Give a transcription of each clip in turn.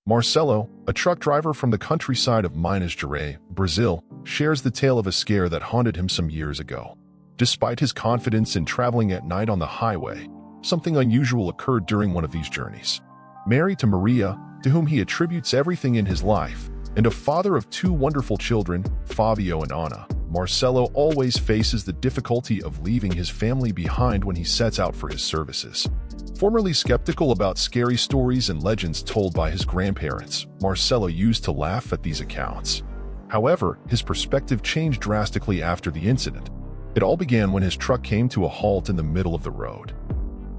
Marcelo, a truck driver from the countryside of Minas Gerais, Brazil, shares the tale of a scare that haunted him some years ago. Despite his confidence in traveling at night on the highway, something unusual occurred during one of these journeys. Married to Maria, to whom he attributes everything in his life, and a father of two wonderful children, Fábio and Ana, Marcelo always faces the difficulty of leaving his family behind when he sets out for his services. Formerly skeptical about scary stories and legends told by his grandparents, Marcelo used to laugh at these accounts. However, his perspective changed drastically after the incident. It all began when his truck came to a halt in the middle of the road.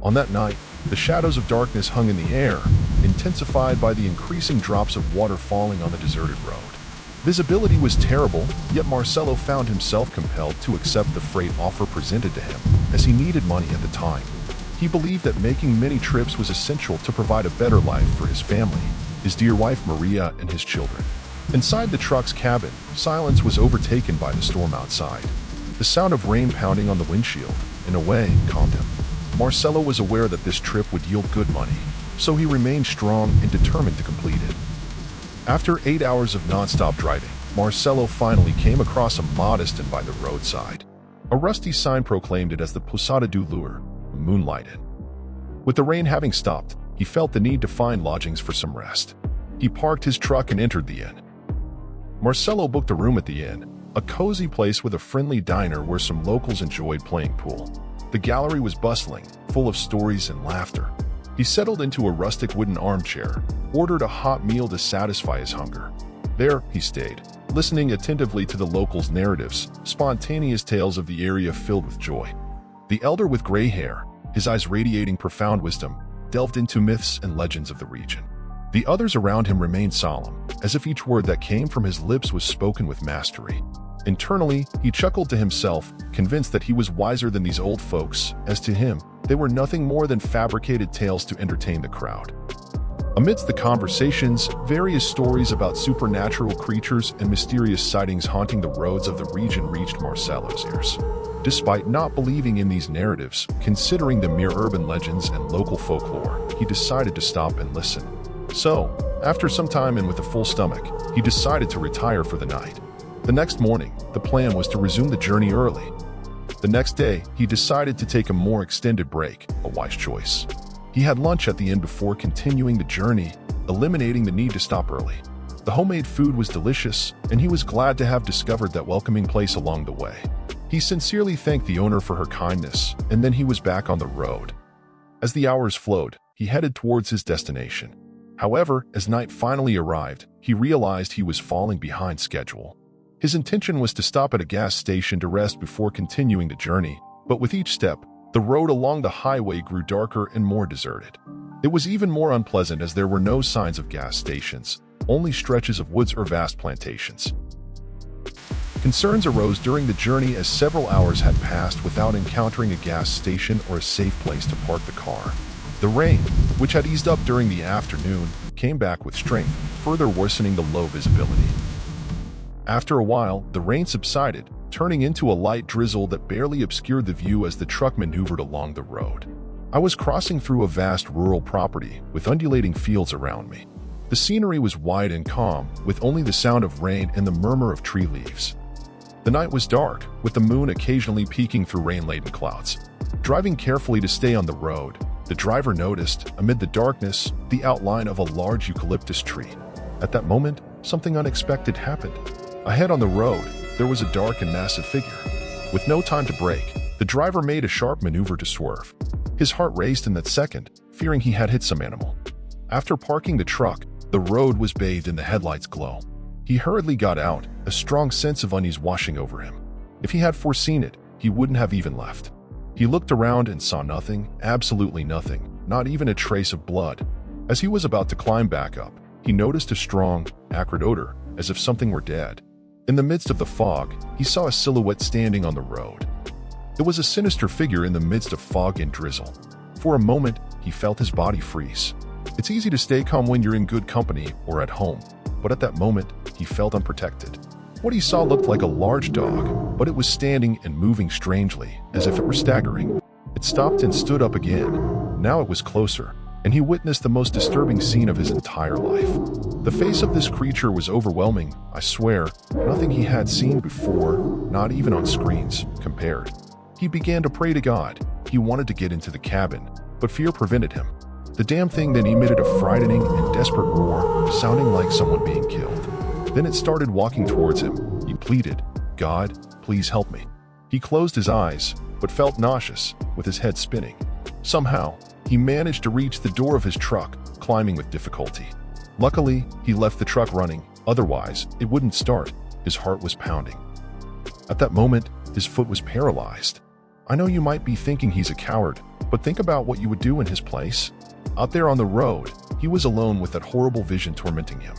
On that night, the shadows of darkness hung in the air, intensified by the increasing drops of water falling on the deserted road. Visibility was terrible, yet Marcelo found himself compelled to accept the freight offer presented to him, as he needed money at the time. He believed that making many trips was essential to provide a better life for his family, his dear wife Maria, and his children. Inside the truck's cabin, silence was overtaken by the storm outside. The sound of rain pounding on the windshield, in a way, calmed him. Marcelo was aware that this trip would yield good money, so he remained strong and determined to complete it. After 8 hours of non-stop driving, Marcelo finally came across a modest inn by the roadside. A rusty sign proclaimed it as the Posada do Luar, a moonlight inn. With the rain having stopped, he felt the need to find lodgings for some rest. He parked his truck and entered the inn. Marcelo booked a room at the inn, a cozy place with a friendly diner where some locals enjoyed playing pool. The gallery was bustling, full of stories and laughter. He settled into a rustic wooden armchair, ordered a hot meal to satisfy his hunger. There, he stayed, listening attentively to the locals' narratives, spontaneous tales of the area filled with joy. The elder with gray hair, his eyes radiating profound wisdom, delved into myths and legends of the region. The others around him remained solemn, as if each word that came from his lips was spoken with mastery. Internally, he chuckled to himself, convinced that he was wiser than these old folks, as to him, they were nothing more than fabricated tales to entertain the crowd. Amidst the conversations, various stories about supernatural creatures and mysterious sightings haunting the roads of the region reached Marcelo's ears. Despite not believing in these narratives, considering them mere urban legends and local folklore, he decided to stop and listen. So, after some time and with a full stomach, he decided to retire for the night. The next morning, the plan was to resume the journey early. The next day, he decided to take a more extended break, a wise choice. He had lunch at the inn before continuing the journey, eliminating the need to stop early. The homemade food was delicious, and he was glad to have discovered that welcoming place along the way. He sincerely thanked the owner for her kindness, and then he was back on the road. As the hours flowed, he headed towards his destination. However, as night finally arrived, he realized he was falling behind schedule. His intention was to stop at a gas station to rest before continuing the journey, but with each step, the road along the highway grew darker and more deserted. It was even more unpleasant as there were no signs of gas stations, only stretches of woods or vast plantations. Concerns arose during the journey as several hours had passed without encountering a gas station or a safe place to park the car. The rain, which had eased up during the afternoon, came back with strength, further worsening the low visibility. After a while, the rain subsided, turning into a light drizzle that barely obscured the view as the truck maneuvered along the road. I was crossing through a vast rural property with undulating fields around me. The scenery was wide and calm, with only the sound of rain and the murmur of tree leaves. The night was dark, with the moon occasionally peeking through rain-laden clouds. Driving carefully to stay on the road, the driver noticed, amid the darkness, the outline of a large eucalyptus tree. At that moment, something unexpected happened. Ahead on the road, there was a dark and massive figure. With no time to brake, the driver made a sharp maneuver to swerve. His heart raced in that second, fearing he had hit some animal. After parking the truck, the road was bathed in the headlights' glow. He hurriedly got out, a strong sense of unease washing over him. If he had foreseen it, he wouldn't have even left. He looked around and saw nothing, absolutely nothing, not even a trace of blood. As he was about to climb back up, he noticed a strong, acrid odor, as if something were dead. In the midst of the fog, he saw a silhouette standing on the road. It was a sinister figure in the midst of fog and drizzle. For a moment, he felt his body freeze. It's easy to stay calm when you're in good company or at home, but at that moment, he felt unprotected. What he saw looked like a large dog, but it was standing and moving strangely, as if it were staggering. It stopped and stood up again. Now it was closer. and he witnessed the most disturbing scene of his entire life. The face of this creature was overwhelming, I swear, nothing he had seen before, not even on screens, compared. He began to pray to God. He wanted to get into the cabin, but fear prevented him. The damn thing then emitted a frightening and desperate roar, sounding like someone being killed. Then it started walking towards him. He pleaded, "God, please help me." He closed his eyes, but felt nauseous, with his head spinning. Somehow, he managed to reach the door of his truck, climbing with difficulty. Luckily, he left the truck running, otherwise, it wouldn't start. His heart was pounding. At that moment, his foot was paralyzed. I know you might be thinking he's a coward, but think about what you would do in his place. Out there on the road, he was alone with that horrible vision tormenting him.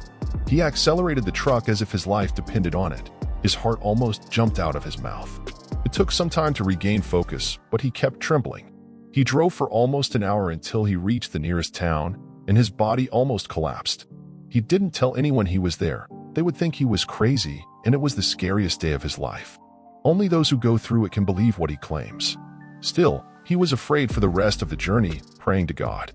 He accelerated the truck as if his life depended on it. His heart almost jumped out of his mouth. It took some time to regain focus, but he kept trembling. He drove for almost an hour until he reached the nearest town, and his body almost collapsed. He didn't tell anyone he was there. They would think he was crazy, and it was the scariest day of his life. Only those who go through it can believe what he claims. Still, he was afraid for the rest of the journey, praying to God.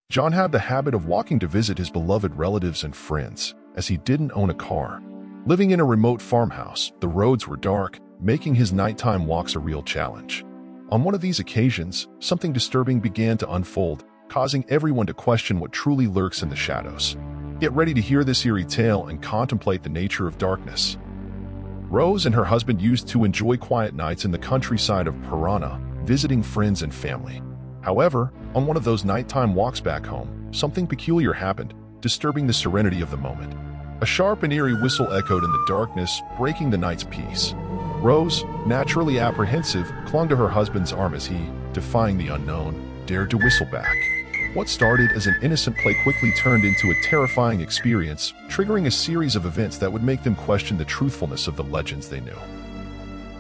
John had the habit of walking to visit his beloved relatives and friends, as he didn't own a car. Living in a remote farmhouse, the roads were dark, making his nighttime walks a real challenge. On one of these occasions, something disturbing began to unfold, causing everyone to question what truly lurks in the shadows. Get ready to hear this eerie tale and contemplate the nature of darkness. Rose and her husband used to enjoy quiet nights in the countryside of Parana, visiting friends and family. However, on one of those nighttime walks back home, something peculiar happened, disturbing the serenity of the moment. A sharp and eerie whistle echoed in the darkness, breaking the night's peace. Rose, naturally apprehensive, clung to her husband's arm as he, defying the unknown, dared to whistle back. What started as an innocent play quickly turned into a terrifying experience, triggering a series of events that would make them question the truthfulness of the legends they knew.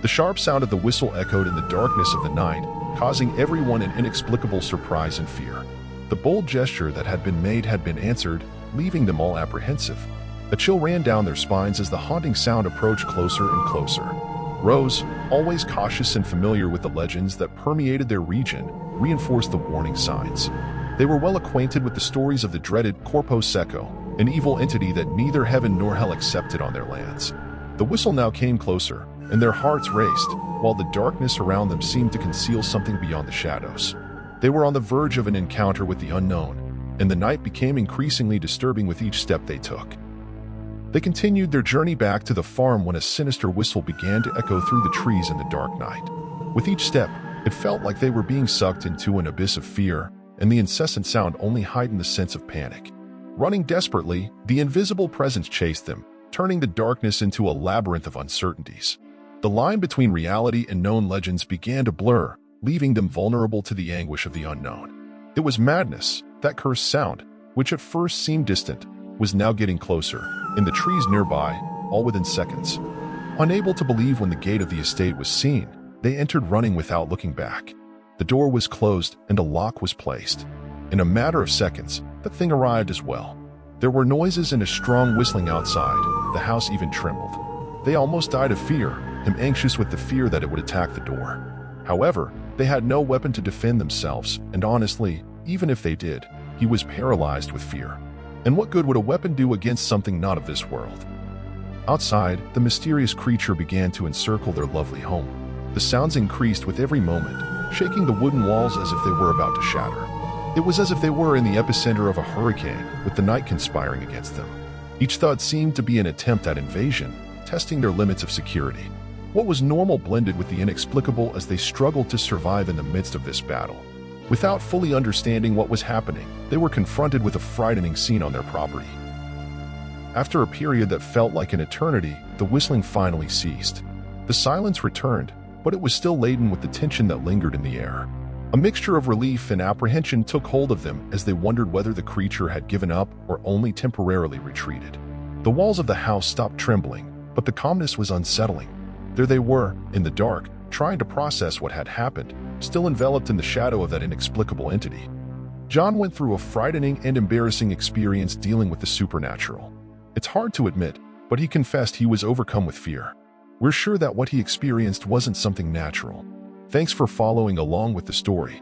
The sharp sound of the whistle echoed in the darkness of the night, causing everyone an inexplicable surprise and fear. The bold gesture that had been made had been answered, leaving them all apprehensive. A chill ran down their spines as the haunting sound approached closer and closer. Rose, always cautious and familiar with the legends that permeated their region, reinforced the warning signs. They were well acquainted with the stories of the dreaded Corpo Secco, an evil entity that neither heaven nor hell accepted on their lands. The whistle now came closer, and their hearts raced, while the darkness around them seemed to conceal something beyond the shadows. They were on the verge of an encounter with the unknown, and the night became increasingly disturbing with each step they took. They continued their journey back to the farm when a sinister whistle began to echo through the trees in the dark night. With each step, it felt like they were being sucked into an abyss of fear, and the incessant sound only heightened the sense of panic. Running desperately, the invisible presence chased them, turning the darkness into a labyrinth of uncertainties. The line between reality and known legends began to blur, leaving them vulnerable to the anguish of the unknown. It was madness. That cursed sound, which at first seemed distant, was now getting closer, in the trees nearby, all within seconds. Unable to believe when the gate of the estate was seen, they entered running without looking back. The door was closed and a lock was placed. In a matter of seconds, the thing arrived as well. There were noises and a strong whistling outside. The house even trembled. They almost died of fear, him anxious with the fear that it would attack the door. However, they had no weapon to defend themselves, and honestly, even if they did, he was paralyzed with fear. And what good would a weapon do against something not of this world? Outside, the mysterious creature began to encircle their lovely home. The sounds increased with every moment, shaking the wooden walls as if they were about to shatter. It was as if they were in the epicenter of a hurricane, with the night conspiring against them. Each thud seemed to be an attempt at invasion, testing their limits of security. What was normal blended with the inexplicable as they struggled to survive in the midst of this battle. Without fully understanding what was happening, they were confronted with a frightening scene on their property. After a period that felt like an eternity, the whistling finally ceased. The silence returned, but it was still laden with the tension that lingered in the air. A mixture of relief and apprehension took hold of them as they wondered whether the creature had given up or only temporarily retreated. The walls of the house stopped trembling, but the calmness was unsettling. There they were, in the dark, trying to process what had happened, still enveloped in the shadow of that inexplicable entity. John went through a frightening and embarrassing experience dealing with the supernatural. It's hard to admit, but he confessed he was overcome with fear. We're sure that what he experienced wasn't something natural. Thanks for following along with the story.